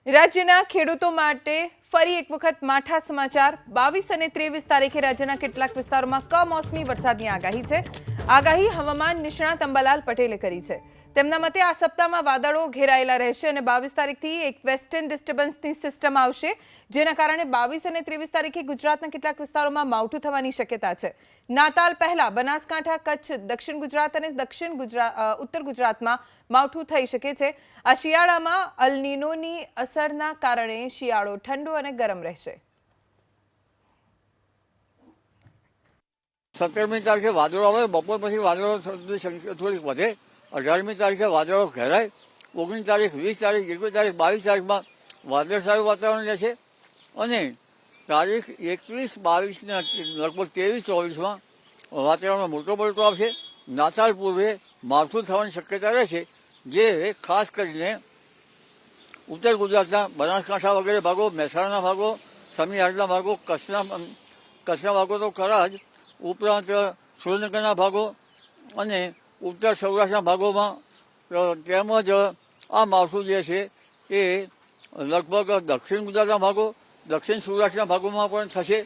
રાજ્યના ખેડૂતો માટે ફરી એક વખત માઠા સમાચાર 22 અને 23 તારીખે રાજ્યના કેટલાક વિસ્તારોમાં કમોસમી વરસાદની આગાહી છે। આગાહી હવામાન નિષ્ણાત અંબાલાલ પટેલે કરી છે। તેમના મતે આ સપ્તાહમાં વાદળો ઘેરાયેલા રહેશે અને 22 તારીખથી એક વેસ્ટર્ન ડિસ્ટર્બન્સની સિસ્ટમ આવશે, જેના કારણે 22 અને 23 તારીખે ગુજરાતના કેટલાક વિસ્તારોમાં માવઠું થવાની શક્યતા છે। નાતાલ પહેલા બનાસકાંઠા, કચ્છ, દક્ષિણ ગુજરાત અને ઉત્તર ગુજરાતમાં માવઠું થઈ શકે છે। આ શિયાળામાં અલ નીનોની અસરના કારણે શિયાળો ઠંડો અને ગરમ રહેશે। 17મી તારીખે વાદળો આવે, બપોર પછી વાદળોની સંખ્યા થોડીક વધે। 18મી તારીખે વાદળો ઘેરાય। 19 તારીખ, 20 તારીખ, 21 તારીખ, 22 તારીખમાં વાદળછાયું વાતાવરણ રહેશે અને તારીખ 21, 22 ને લગભગ 23, 24માં વાતાવરણમાં મોટો પલટો આવશે। નાતાલ પૂર્વે માવઠું થવાની શક્યતા રહેશે, જે ખાસ કરીને ઉત્તર ગુજરાતના બનાસકાંઠા વગેરે ભાગો, મહેસાણાના ભાગો, સમીઆટલા ભાગો, કચ્છના ભાગો તો ખરા જ, ઉપરાંત સુરેન્દ્રનગરના ભાગો અને ઉત્તર સૌરાષ્ટ્રના ભાગોમાં તેમજ આ માવઠું જે છે એ લગભગ દક્ષિણ ગુજરાતના ભાગો, દક્ષિણ સૌરાષ્ટ્રના ભાગોમાં પણ થશે।